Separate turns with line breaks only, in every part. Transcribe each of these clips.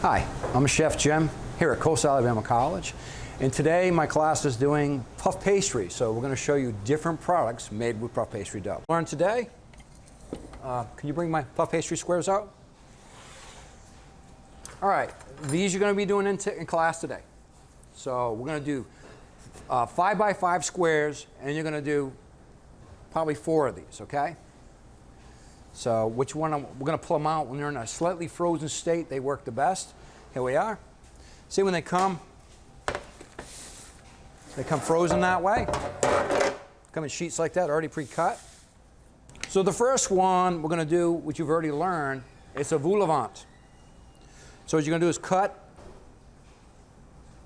Hi, I'm Chef Jim here at Coastal Alabama College, and today my class is doing puff pastry. So we're going to show you different products made with puff pastry dough. Learn today. Can you bring my puff pastry squares out? All right, these you're going to be doing in class today. So we're going to do 5x5 squares, and you're going to do probably 4 of these, okay? So which one, we're going to pull them out when they're in a slightly frozen state. They work the best. Here we are. See when they come frozen that way. Come in sheets like that, already pre-cut. So the first one we're going to do, which you've already learned, it's a Voulevant. So what you're going to do is cut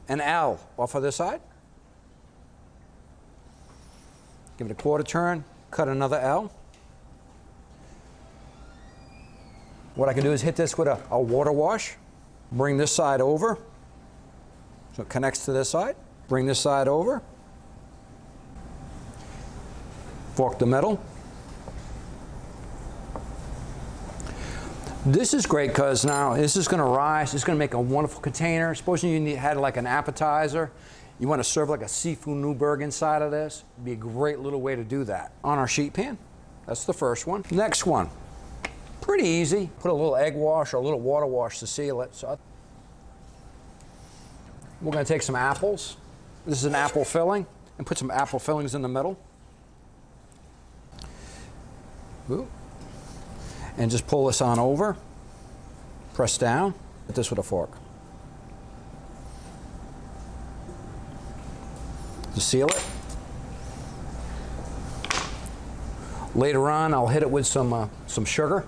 an L off of this side. Give it a quarter turn, cut another L. What I can do is hit this with a water wash, bring this side over, so it connects to this side, bring this side over, fork the middle. This is great because now this is going to rise, it's going to make a wonderful container. Supposing you had like an appetizer, you want to serve like a seafood Newburg inside of this, it'd be a great little way to do that. On our sheet pan, that's the first one. Next one. Pretty easy. Put a little egg wash or a little water wash to seal it. So we're going to take some apples. This is an apple filling, and put some apple fillings in the middle. Ooh. And just pull this on over. Press down. Hit this with a fork. To seal it. Later on, I'll hit it with some sugar.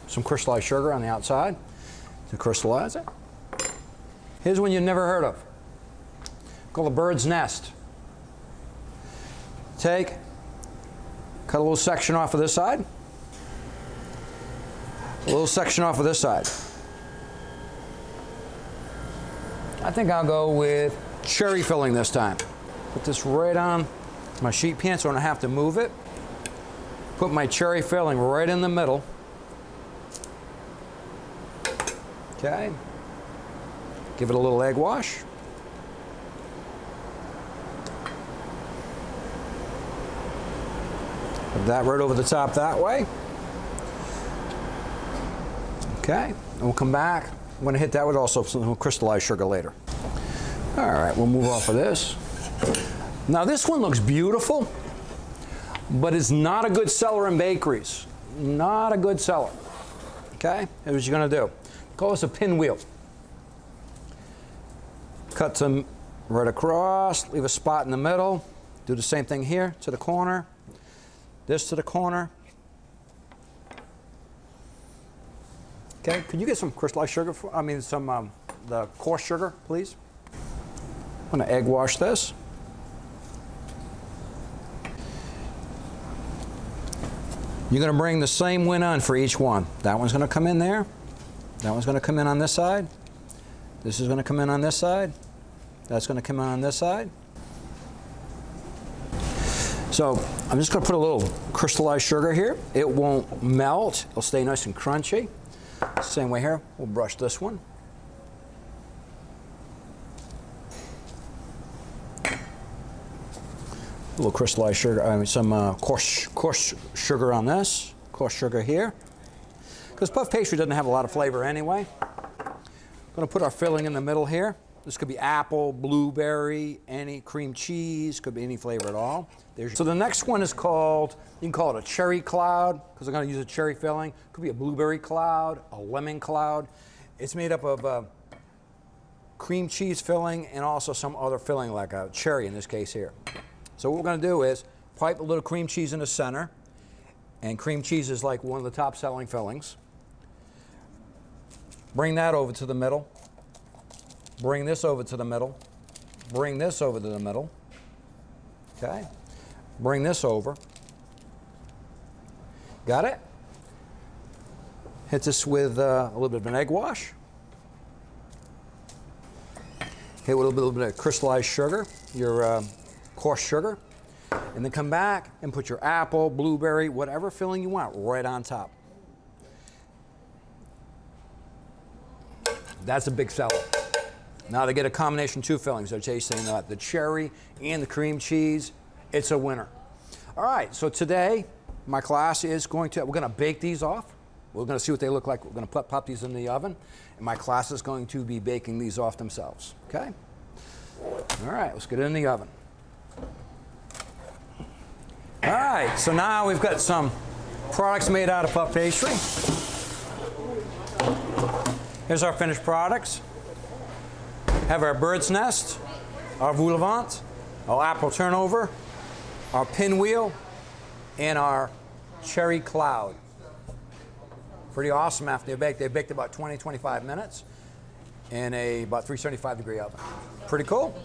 Some crystallized sugar on the outside to crystallize it. Here's one you've never heard of, called a bird's nest. Cut a little section off of this side, a little section off of this side. I think I'll go with cherry filling this time. Put this right on my sheet pan so I don't have to move it. Put my cherry filling right in the middle. Okay, give it a little egg wash. Put that right over the top that way. Okay, and we'll come back. I'm going to hit that with also some crystallized sugar later. All right, we'll move off of this. Now this one looks beautiful, but it's not a good seller in bakeries. Not a good seller. Okay, here's what you're going to do. Call this a pinwheel. Cut some right across, leave a spot in the middle. Do the same thing here to the corner. This to the corner. Okay, could you get some crystallized sugar, the coarse sugar, please? I'm going to egg wash this. You're going to bring the same win on for each one. That one's going to come in there. That one's going to come in on this side. This is going to come in on this side. That's going to come in on this side. So I'm just going to put a little crystallized sugar here. It won't melt. It'll stay nice and crunchy. Same way here. We'll brush this one. A little crystallized sugar, some coarse sugar on this. Coarse sugar here. Because puff pastry doesn't have a lot of flavor anyway. I'm going to put our filling in the middle here. This could be apple, blueberry, any cream cheese, could be any flavor at all. So the next one is called, you can call it a cherry cloud, because I'm going to use a cherry filling. Could be a blueberry cloud, a lemon cloud. It's made up of cream cheese filling and also some other filling like a cherry in this case here. So what we're going to do is pipe a little cream cheese in the center, and cream cheese is like one of the top selling fillings. Bring that over to the middle. Bring this over to the middle. Bring this over to the middle. Okay. Bring this over. Got it? Hit this with a little bit of an egg wash. Hit with a little bit of crystallized sugar, your coarse sugar. And then come back and put your apple, blueberry, whatever filling you want right on top. That's a big seller. Now to get a combination 2 fillings, they're tasting the cherry and the cream cheese. It's a winner. All right, so today my class is we're going to bake these off. We're going to see what they look like. We're going to pop these in the oven, and my class is going to be baking these off themselves, okay? All right, let's get it in the oven. All right, so now we've got some products made out of puff pastry. Here's our finished products. Have our bird's nest, our Voulevant, our apple turnover, our pinwheel, and our cherry cloud. Pretty awesome after they baked. They baked about 20-25 minutes in about 375-degree oven. Pretty cool.